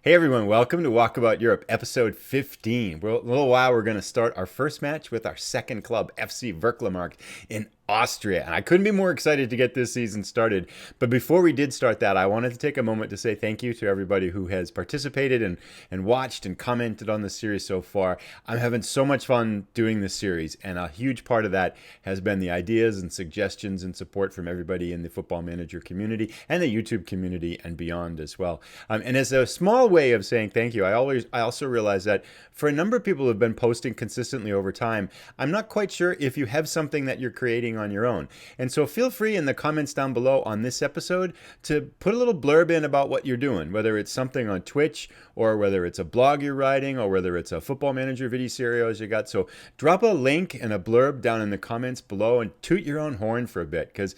Hey everyone, welcome to Walkabout Europe, episode 15. Well, in a little while, we're going to start our first match with our second club, SC Wöcklamarkt in Austria. And I couldn't be more excited to get this season started. But before we did start that, I wanted to take a moment to say thank you to everybody who has participated and watched and commented on the series so far. I'm having so much fun doing this series, and a huge part of that has been the ideas and suggestions and support from everybody in the Football Manager community and the YouTube community and beyond as well. And as a small way of saying thank you, I also realize that for a number of people who have been posting consistently over time, I'm not quite sure if you have something that you're creating on your own. And so feel free in the comments down below on this episode to put a little blurb in about what you're doing, whether it's something on Twitch or whether it's a blog you're writing or whether it's a Football Manager video series you got. So drop a link and a blurb down in the comments below and toot your own horn for a bit, because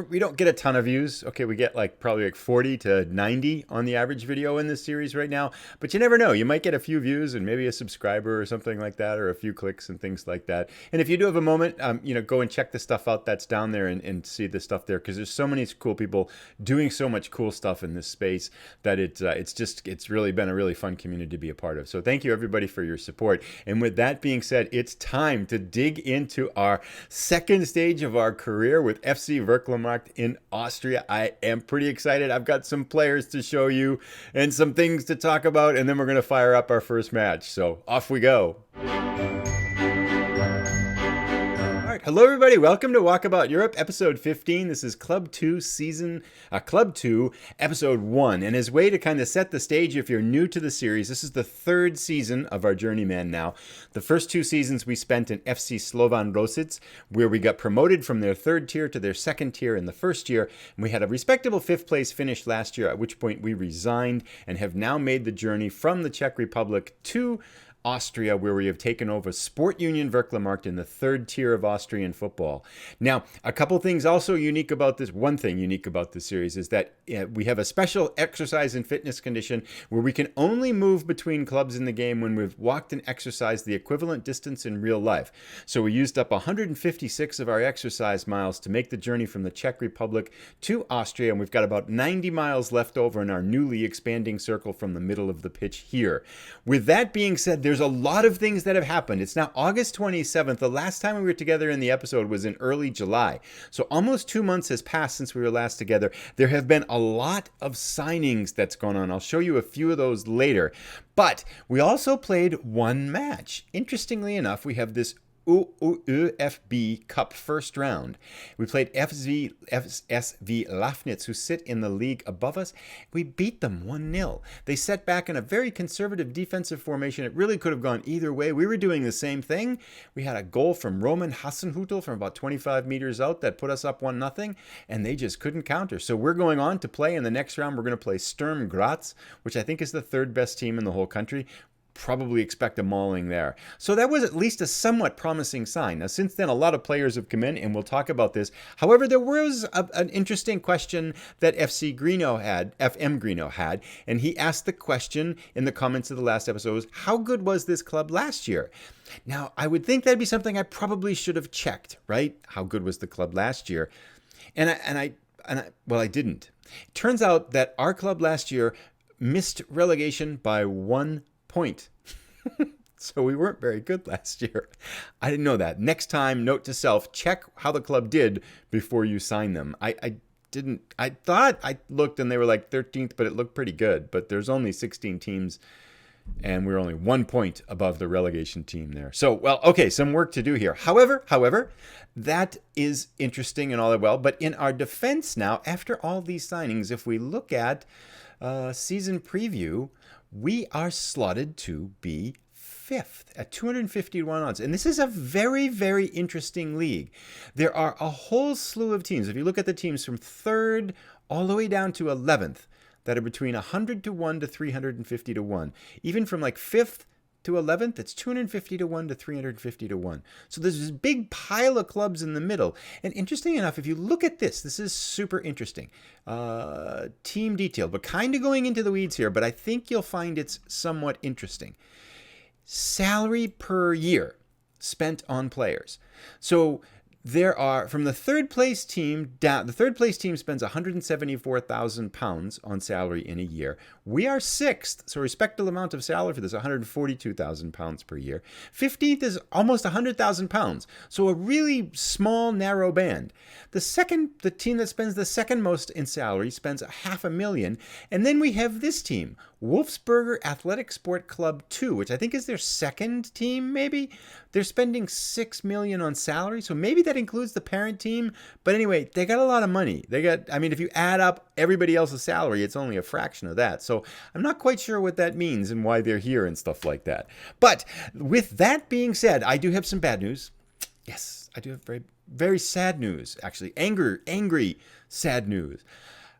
we don't get a ton of views. Okay, we get probably like 40 to 90 on the average video in this series right now, but you never know. You might get a few views and maybe a subscriber or something like that, or a few clicks and things like that. And if you do have a moment, go and check the stuff out that's down there and see the stuff there, because there's so many cool people doing so much cool stuff in this space that it's really been a really fun community to be a part of. So thank you everybody for your support. And with that being said, it's time to dig into our second stage of our career with FC Wöcklamarkt in Austria. I am pretty excited. I've got some players to show you and some things to talk about, and then we're going to fire up our first match. So off we go. Hello everybody, welcome to Walkabout Europe, episode 15. This is Club 2 episode 1. And as a way to kind of set the stage, if you're new to the series, this is the third season of our Journeyman now. The first two seasons we spent in FC Slovan Rosic, where we got promoted from their third tier to their second tier in the first year. And we had a respectable 5th place finish last year, at which point we resigned and have now made the journey from the Czech Republic to Austria, where we have taken over Sportunion Vöcklamarkt in the third tier of Austrian football. Now, a couple things also unique about this. One thing unique about this series is that we have a special exercise and fitness condition where we can only move between clubs in the game when we've walked and exercised the equivalent distance in real life. So we used up 156 of our exercise miles to make the journey from the Czech Republic to Austria, and we've got about 90 miles left over in our newly expanding circle from the middle of the pitch here. With that being said, there's a lot of things that have happened. It's now August 27th. The last time we were together in the episode was in early July. So almost 2 months has passed since we were last together. There have been a lot of signings that's gone on. I'll show you a few of those later. But we also played one match. Interestingly enough, we have this ÖFB Cup first round. We played SV Lafnitz, who sit in the league above us. We beat them 1-0. They set back in a very conservative defensive formation. It really could have gone either way. We were doing the same thing. We had a goal from Roman Hassenhüttl from about 25 meters out that put us up 1-0, and they just couldn't counter. So we're going on to play in the next round. We're going to play Sturm Graz, which I think is the third best team in the whole country. Probably expect a mauling there. So that was at least a somewhat promising sign. Now, since then, a lot of players have come in, and we'll talk about this. However, there was an interesting question that FM Greeno had, and he asked the question in the comments of the last episode was, how good was this club last year? Now, I would think that'd be something I probably should have checked, right? How good was the club last year? I didn't. It turns out that our club last year missed relegation by 1 point. So we weren't very good last year. I didn't know that. Next time, note to self, check how the club did before you sign them. I thought I looked and they were like 13th, but it looked pretty good. But there's only 16 teams and we're only 1 point above the relegation team there. So, well, okay, some work to do here. However, that is interesting and all that well. But in our defense now, after all these signings, if we look at season preview, we are slotted to be 5th at 251 odds. And this is a very, very interesting league. There are a whole slew of teams. If you look at the teams from 3rd all the way down to 11th that are between 100 to 1 to 350 to 1. Even from like 5th to 11th, it's 250 to 1 to 350 to 1. So there's this big pile of clubs in the middle. And interesting enough, if you look at this is super interesting. Team detail, but kind of going into the weeds here, but I think you'll find it's somewhat interesting. Salary per year spent on players. So there are, from the third place team down, the third place team spends £174,000 on salary in a year. We are sixth, so a respectable amount of salary for this, £142,000 per year. 15th is almost £100,000, so a really small, narrow band. The team that spends the second most in salary spends $500,000, and then we have this team, Wolfsburger Athletic Sport Club 2, which I think is their second team, maybe. They're spending $6 million on salary, so maybe that includes the parent team. But anyway, they got a lot of money. If you add up everybody else's salary, it's only a fraction of that. So I'm not quite sure what that means and why they're here and stuff like that. But with that being said, I do have some bad news. Yes, I do have very, very sad news, actually. Angry, sad news.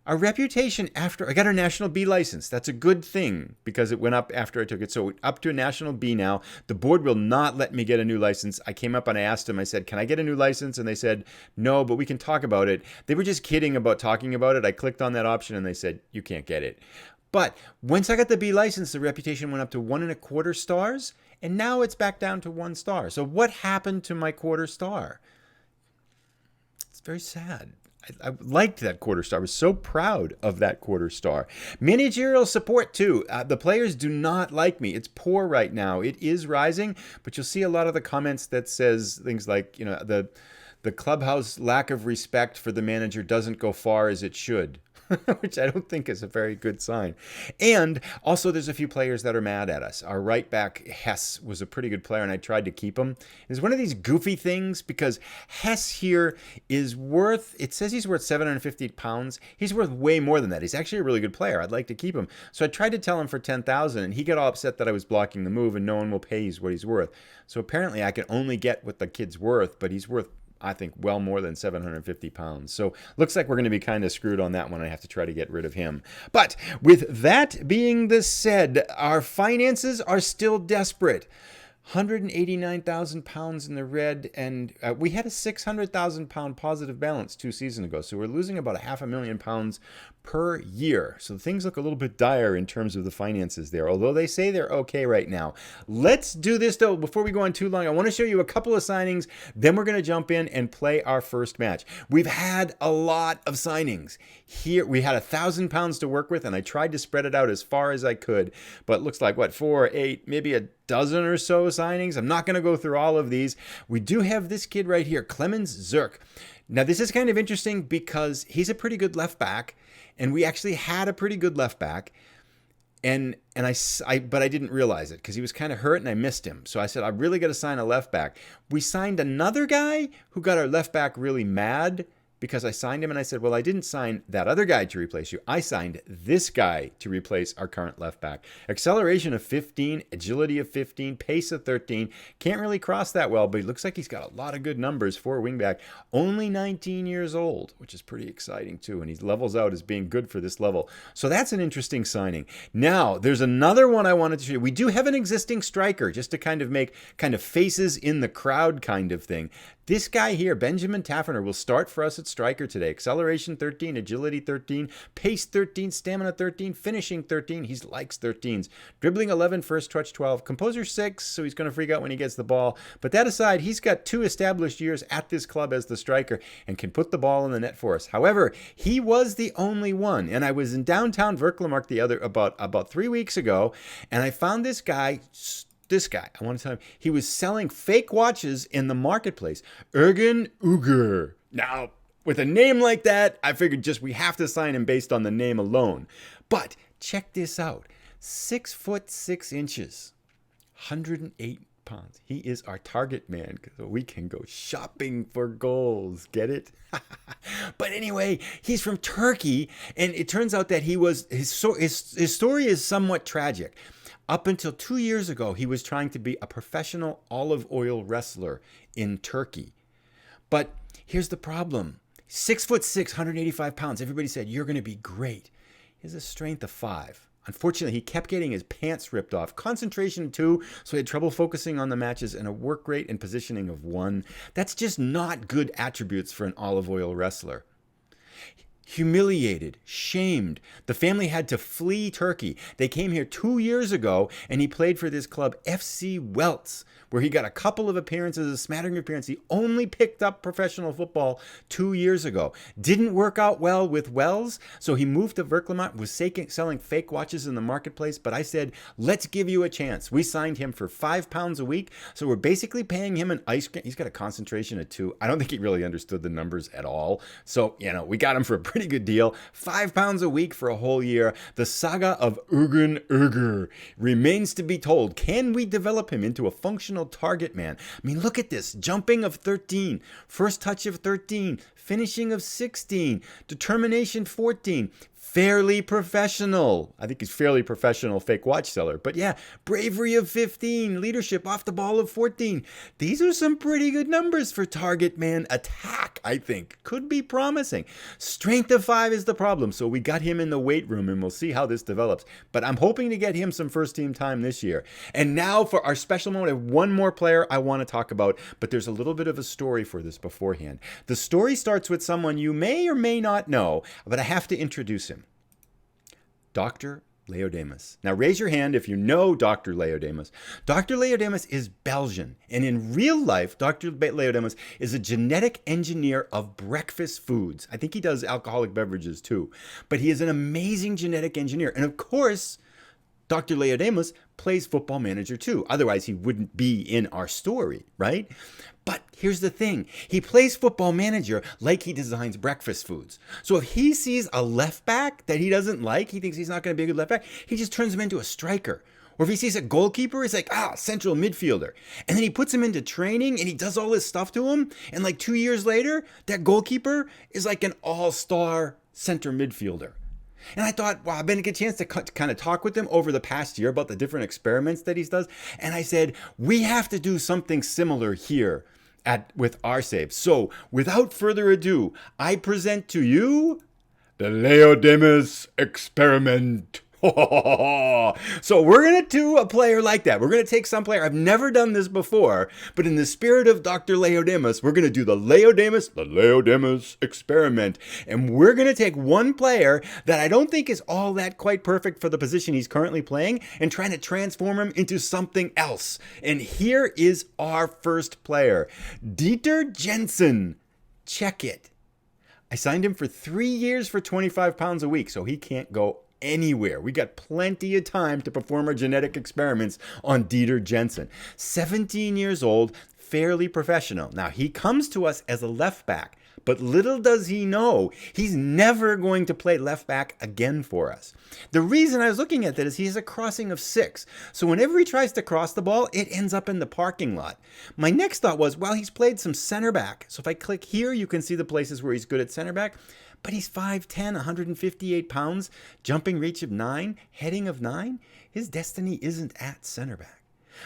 Our reputation after I got our National B license, that's a good thing because it went up after I took it. So up to a National B now. The board will not let me get a new license. I came up and I asked them, I said, can I get a new license? And they said, no, but we can talk about it. They were just kidding about talking about it. I clicked on that option and they said, you can't get it. But once I got the B license, the reputation went up to 1.25 stars. And now it's back down to 1 star. So what happened to my quarter star? It's very sad. I liked that quarter star. I was so proud of that quarter star. Managerial support, too. The players do not like me. It's poor right now. It is rising, but you'll see a lot of the comments that says things like, the clubhouse lack of respect for the manager doesn't go far as it should. Which I don't think is a very good sign. And also there's a few players that are mad at us. Our right back, Hess, was a pretty good player, and I tried to keep him. It's one of these goofy things because Hess here is worth, it says he's worth £750. He's worth way more than that. He's actually a really good player. I'd like to keep him. So I tried to tell him for $10,000, and he got all upset that I was blocking the move, and no one will pay what he's worth. So apparently I can only get what the kid's worth, but he's worth, I think, well more than £750. So looks like we're going to be kind of screwed on that one. I have to try to get rid of him. But with that being said, our finances are still desperate. £189,000 in the red, and we had a £600,000 positive balance 2 seasons ago. So we're losing about £500,000 per year. So things look a little bit dire in terms of the finances there, although they say they're okay right now. Let's do this, though. Before we go on too long, I want to show you a couple of signings. Then we're going to jump in and play our first match. We've had a lot of signings. Here, we had £1,000 to work with, and I tried to spread it out as far as I could. But it looks like, 4, 8, maybe a dozen or so signings. I'm not going to go through all of these. We do have this kid right here, Clemens Zirk. Now, this is kind of interesting because he's a pretty good left back, and we actually had a pretty good left back, but I didn't realize it because he was kind of hurt and I missed him. So I said, I really got to sign a left back. We signed another guy who got our left back really mad because I signed him, and I said, well, I didn't sign that other guy to replace you. I signed this guy to replace our current left back. Acceleration of 15, agility of 15, pace of 13. Can't really cross that well, but he looks like he's got a lot of good numbers for a wingback. Only 19 years old, which is pretty exciting too, and he levels out as being good for this level. So that's an interesting signing. Now, there's another one I wanted to show you. We do have an existing striker, just to kind of make kind of faces in the crowd kind of thing. This guy here, Benjamin Taffner, will start for us at striker today. Acceleration 13, agility 13, pace 13, stamina 13, finishing 13. He likes 13s. Dribbling 11, first touch 12. Composure 6, so he's going to freak out when he gets the ball. But that aside, he's got 2 established years at this club as the striker and can put the ball in the net for us. However, he was the only one. And I was in downtown Vöcklamarkt about 3 weeks ago, and I found this guy, I want to tell you, he was selling fake watches in the marketplace. Ergen Uger. Now, with a name like that, I figured we have to sign him based on the name alone. But check this out. 6'6", 108 pounds. He is our target man, so we can go shopping for goals. Get it? But anyway, he's from Turkey, and it turns out that his story is somewhat tragic. Up until 2 years ago, he was trying to be a professional olive oil wrestler in Turkey. But here's the problem. 6'6", 185 pounds. Everybody said, you're going to be great. He has a strength of 5. Unfortunately, he kept getting his pants ripped off. Concentration 2, so he had trouble focusing on the matches, and a work rate and positioning of 1. That's just not good attributes for an olive oil wrestler. humiliated, shamed. The family had to flee Turkey. They came here 2 years ago, and he played for this club, SC Wiez, where he got a couple of appearances, a smattering of appearances. He only picked up professional football 2 years ago. Didn't work out well with Wells, so he moved to Vöcklamarkt, was selling fake watches in the marketplace, but I said, let's give you a chance. We signed him for £5 a week, so we're basically paying him an ice cream. He's got a concentration of 2. I don't think he really understood the numbers at all, so, we got him for a pretty good deal. £5 a week for a whole year. The saga of Ergun Erger remains to be told. Can we develop him into a functional target man? I mean, look at this. Jumping of 13, first touch of 13, finishing of 16, determination 14, fairly professional. I think he's fairly professional fake watch seller. But yeah, bravery of 15, leadership off the ball of 14. These are some pretty good numbers for target man attack, I think. Could be promising. Strength of 5 is the problem. So we got him in the weight room and we'll see how this develops. But I'm hoping to get him some first team time this year. And now for our special moment, I have one more player I want to talk about, but there's a little bit of a story for this beforehand. The story starts with someone you may or may not know, but I have to introduce him. Dr. Leodamus. Now raise your hand if you know Dr. Leodamus. Dr. Leodamus is Belgian, and in real life, Dr. Leodamus is a genetic engineer of breakfast foods. I think he does alcoholic beverages too, but he is an amazing genetic engineer. And of course, Dr. Leodamus plays Football Manager too. Otherwise, he wouldn't be in our story, right? But here's the thing. He plays Football Manager like he designs breakfast foods. So if he sees a left back that he doesn't like, he thinks he's not going to be a good left back, he just turns him into a striker. Or if he sees a goalkeeper, he's like, central midfielder. And then he puts him into training and he does all this stuff to him. And like 2 years later, that goalkeeper is like an all-star center midfielder. And I thought, wow, I've been getting a chance to kind of talk with him over the past year about the different experiments that he does. And I said, we have to do something similar here with our saves. So without further ado, I present to you the Leodamus experiment. So we're going to do a player like that. We're going to take some player. I've never done this before, but in the spirit of Dr. Leodamus, we're going to do the Leodamus experiment. And we're going to take one player that I don't think is all that quite perfect for the position he's currently playing and trying to transform him into something else. And here is our first player, Dieter Jensen. Check it. I signed him for 3 years for £25 a week, so he can't go anywhere. We got plenty of time to perform our genetic experiments on Dieter Jensen. 17 years old, fairly professional. Now, he comes to us as a left back, but little does he know, he's never going to play left back again for us. The reason I was looking at that is he has a crossing of 6. So whenever he tries to cross the ball, it ends up in the parking lot. My next thought was, well, he's played some center back. So if I click here, you can see the places where he's good at center back. But he's 5'10", 158 pounds, jumping reach of 9, heading of 9. His destiny isn't at center back.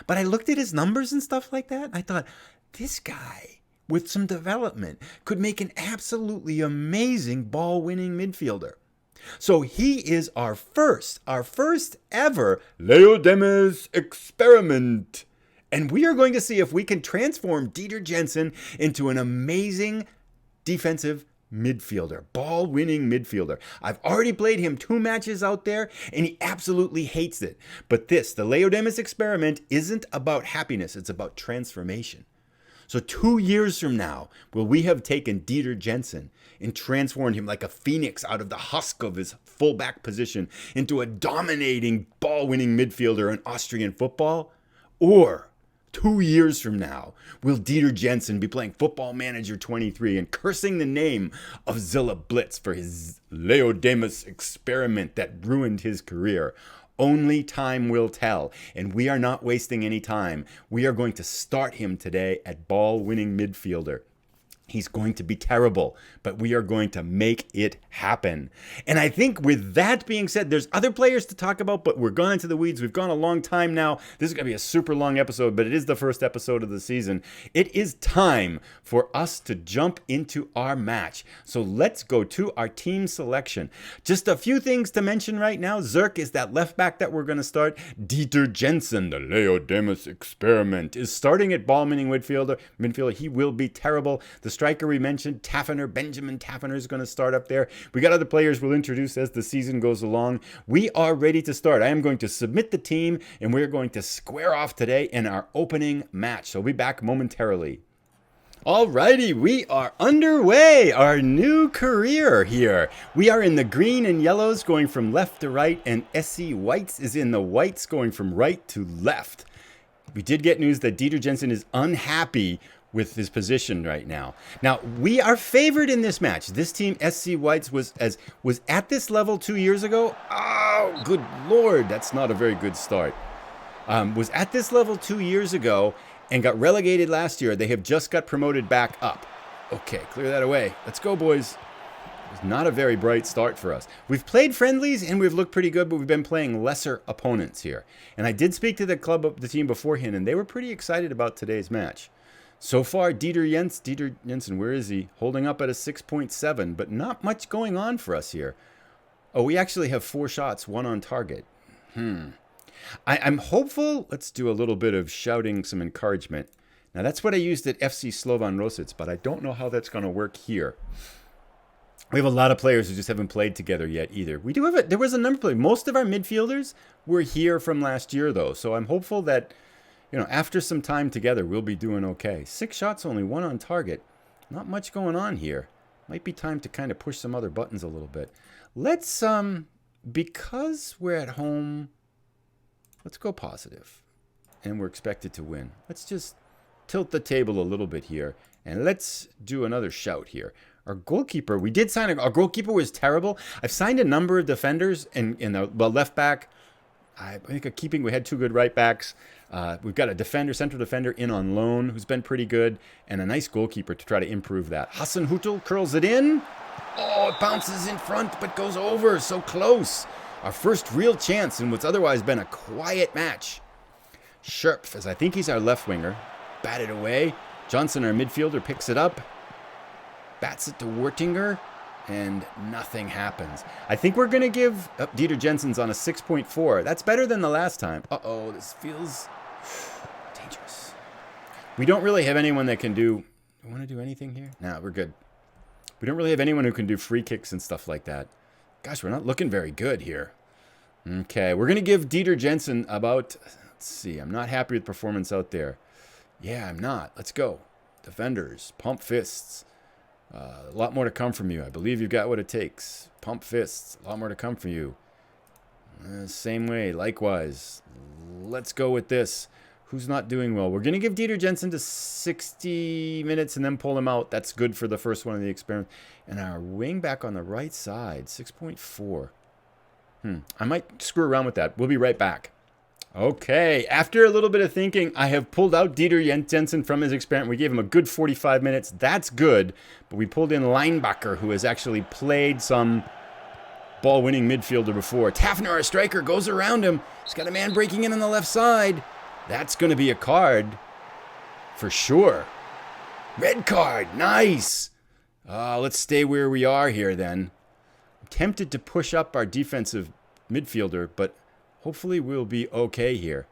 But I looked at his numbers and stuff like that, and I thought, this guy, with some development, could make an absolutely amazing ball-winning midfielder. So he is our first ever Leodamus experiment. And we are going to see if we can transform Dieter Jensen into an amazing defensive midfielder, ball-winning midfielder. I've already played him 2 matches out there, and he absolutely hates it. But the Leodamus experiment isn't about happiness. It's about transformation. So 2 years from now, will we have taken Dieter Jensen and transformed him like a phoenix out of the husk of his fullback position into a dominating ball-winning midfielder in Austrian football? Or 2 years from now, will Dieter Jensen be playing Football Manager 23 and cursing the name of Zilla Blitz for his Leodamus experiment that ruined his career? Only time will tell, and we are not wasting any time. We are going to start him today at ball-winning midfielder. He's going to be terrible, but we are going to make it happen. And I think with that being said, there's other players to talk about, but we're gone into the weeds. We've gone a long time now. This is going to be a super long episode, but it is the first episode of the season. It is time for us to jump into our match. So let's go to our team selection. Just a few things to mention right now. Zirk is that left back that we're going to start. Dieter Jensen, the Leodamus experiment, is starting at ball-winning midfielder. He will be terrible. The striker we mentioned, Taffiner, Benjamin Taffiner is going to start up there. We got other players we'll introduce as the season goes along. We are ready to start. I am going to submit the team, and we're going to square off today in our opening match. So we'll be back momentarily. Alrighty, we are underway. Our new career here. We are in the green and yellows going from left to right, and SC Wiez is in the whites going from right to left. We did get news that Dieter Jensen is unhappy with his position right now. Now, we are favored in this match. This team, SC Wiez, was at this level 2 years ago. Oh, good Lord, that's not a very good start. Was at this level 2 years ago and got relegated last year. They have just got promoted back up. Okay, clear that away. Let's go, boys. It was not a very bright start for us. We've played friendlies and we've looked pretty good, but we've been playing lesser opponents here. And I did speak to the team beforehand, and they were pretty excited about today's match. So far, Dieter Jensen, where is he? Holding up at a 6.7, but not much going on for us here. Oh, we actually have 4 shots, 1 on target. I'm hopeful. Let's do a little bit of shouting some encouragement. Now, that's what I used at FC Slovan Rosic, but I don't know how that's going to work here. We have a lot of players who just haven't played together yet either. We do have there was a number of players. Most of our midfielders were here from last year, though, so I'm hopeful that, after some time together, we'll be doing okay. 6 shots, only 1 on target. Not much going on here. Might be time to kind of push some other buttons a little bit. Let's, because we're at home, let's go positive. And we're expected to win. Let's just tilt the table a little bit here. And let's do another shout here. Our goalkeeper, we did sign, our goalkeeper was terrible. I've signed a number of defenders in the left back. I think we had 2 good right backs. We've got a central defender in on loan who's been pretty good, and a nice goalkeeper to try to improve that. Hassan Hutel curls it in. Oh, it bounces in front, but goes over. So close. Our first real chance in what's otherwise been a quiet match. Scherpf, as I think he's our left winger, batted away. Johnson, our midfielder, picks it up. Bats it to Wertinger, and nothing happens. I think we're going to give Dieter Jensen's on a 6.4. That's better than the last time. Uh-oh, this feels dangerous. We don't really have anyone that can do... You want to do anything here? No, we're good. We don't really have anyone who can do free kicks and stuff like that. Gosh, we're not looking very good here. Okay, we're going to give Dieter Jensen about... Let's see, I'm not happy with performance out there. Yeah, I'm not. Let's go. Defenders, pump fists. A lot more to come from you. I believe you've got what it takes. Pump fists. A lot more to come from you. Same way. Likewise. Let's go with this. Who's not doing well? We're going to give Dieter Jensen to 60 minutes and then pull him out. That's good for the first one of the experiment. And our wing back on the right side, 6.4. I might screw around with that. We'll be right back. Okay, after a little bit of thinking, I have pulled out Dieter Jensen from his experiment. We gave him a good 45 minutes. That's good. But we pulled in Linebacker, who has actually played some ball-winning midfielder before. Taffner, our striker, goes around him. He's got a man breaking in on the left side. That's going to be a card for sure. Red card. Nice. Let's stay where we are here then. I'm tempted to push up our defensive midfielder, but... hopefully we'll be okay here.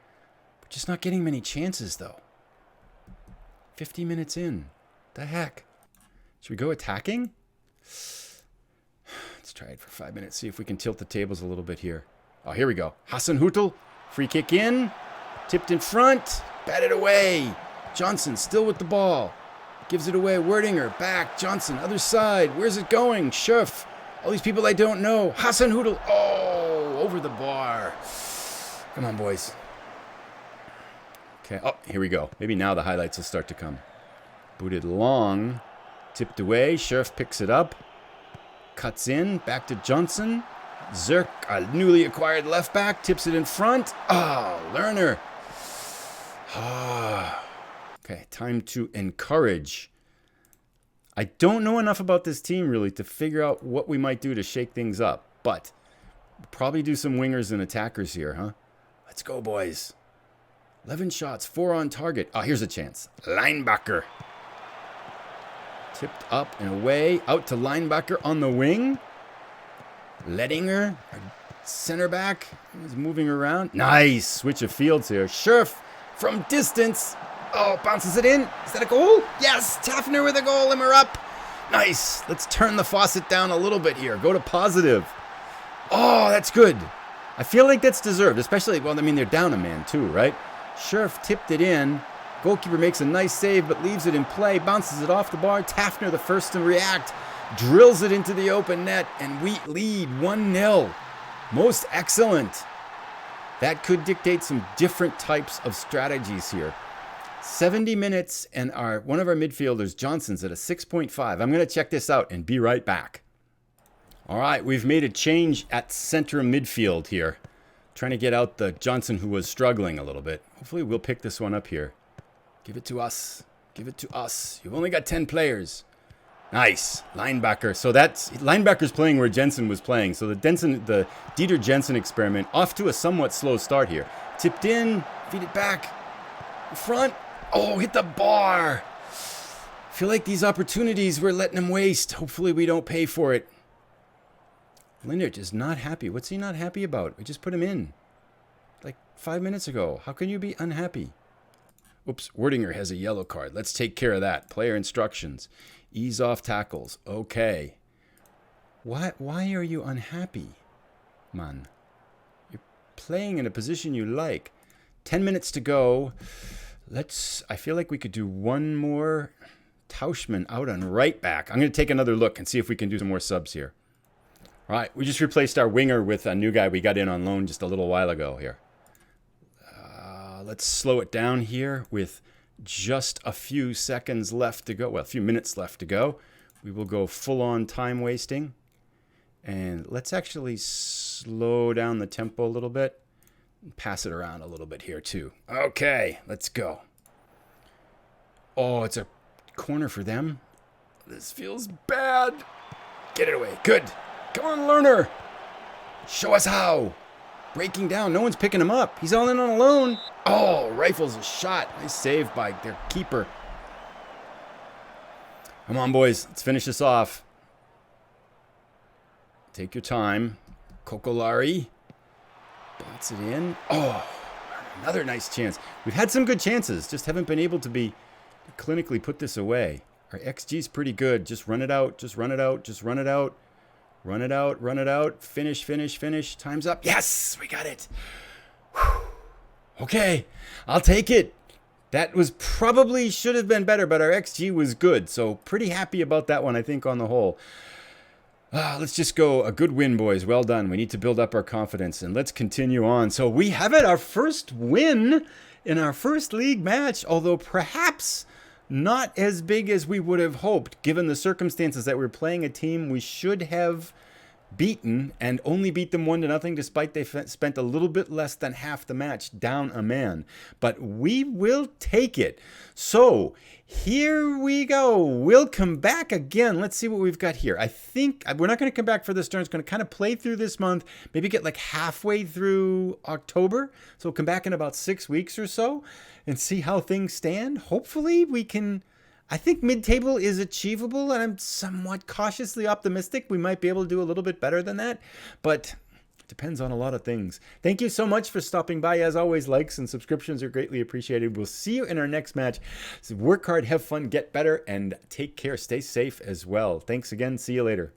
We're just not getting many chances, though. 50 minutes in. The heck? Should we go attacking? Let's try it for 5 minutes. See if we can tilt the tables a little bit here. Oh, here we go. Hassan Hutel. Free kick in. Tipped in front. Batted away. Johnson still with the ball. Gives it away. Wertinger. Back. Johnson. Other side. Where's it going? Scherf. All these people I don't know. Hassan Hutel. Oh, over the bar. Come on, boys. Okay. Oh, here we go. Maybe now the highlights will start to come. Booted long. Tipped away. Scherf picks it up. Cuts in. Back to Johnson. Zirk, a newly acquired left back, tips it in front. Oh, Lerner. Okay, time to encourage. I don't know enough about this team, really, to figure out what we might do to shake things up. But we'll probably do some wingers and attackers here, huh? Let's go, boys. 11 shots, 4 on target. Oh, here's a chance. Linebacker. Tipped up and away. Out to Linebacker on the wing. Lettinger, center back, is moving around. Nice. Switch of fields here. Scherf from distance. Oh, bounces it in. Is that a goal? Yes, Tafner with a goal and we're up. Nice. Let's turn the faucet down a little bit here. Go to positive. Oh, that's good. I feel like that's deserved, especially, well, I mean, they're down a man too, right? Sheriff tipped it in. Goalkeeper makes a nice save, but leaves it in play. Bounces it off the bar. Tafner, the first to react, drills it into the open net, and we lead 1-0. Most excellent. That could dictate some different types of strategies here. 70 minutes, and one of our midfielders, Johnson's, at a 6.5. I'm going to check this out and be right back. All right, we've made a change at center midfield here. Trying to get out the Johnson who was struggling a little bit. Hopefully we'll pick this one up here. Give it to us. Give it to us. You've only got 10 players. Nice. Linebacker. So linebacker's playing where Jensen was playing. So the Dieter Jensen experiment off to a somewhat slow start here. Tipped in. Feed it back. Front. Oh, hit the bar. I feel like these opportunities we're letting them waste. Hopefully we don't pay for it. Lindert is not happy. What's he not happy about? We just put him in like 5 minutes ago. How can you be unhappy? Oops, Werdinger has a yellow card. Let's take care of that. Player instructions. Ease off tackles. Okay. Why are you unhappy, man? You're playing in a position you like. 10 minutes to go. I feel like we could do one more. Tauschman out on right back. I'm going to take another look and see if we can do some more subs here. All right, we just replaced our winger with a new guy we got in on loan just a little while ago here. Let's slow it down here with just a few seconds left to go. Well, a few minutes left to go. We will go full-on time wasting. And let's actually slow down the tempo a little bit. And pass it around a little bit here too. Okay, let's go. Oh, it's a corner for them. This feels bad. Get it away. Good. Come on, Lerner. Show us how. Breaking down. No one's picking him up. He's all in on a loan. Oh, rifles a shot. Nice save by their keeper. Come on, boys. Let's finish this off. Take your time. Kokolari. Bounce it in. Oh, another nice chance. We've had some good chances. Just haven't been able to be clinically put this away. Our XG's pretty good. Just run it out. Just run it out. Just run it out. Run it out, run it out, finish, finish, finish. Time's up. Yes, we got it. Whew. Okay, I'll take it. That was probably should have been better, but our XG was good. So pretty happy about that one, I think, on the whole. Let's just go. A good win, boys. Well done. We need to build up our confidence, and let's continue on. So we have it, our first win in our first league match, although perhaps not as big as we would have hoped, given the circumstances that we're playing a team we should have beaten and only beat them 1-0, despite they spent a little bit less than half the match down a man. But we will take it. So here we go. We'll come back again. Let's see what we've got here. I think we're not going to come back for this turn. It's going to kind of play through this month, maybe get like halfway through October. So we'll come back in about 6 weeks or so and see how things stand. Hopefully we can. I think mid-table is achievable, and I'm somewhat cautiously optimistic we might be able to do a little bit better than that, but it depends on a lot of things. Thank you so much for stopping by. As always, likes and subscriptions are greatly appreciated. We'll see you in our next match. So work hard, have fun, get better, and take care. Stay safe as well. Thanks again. See you later.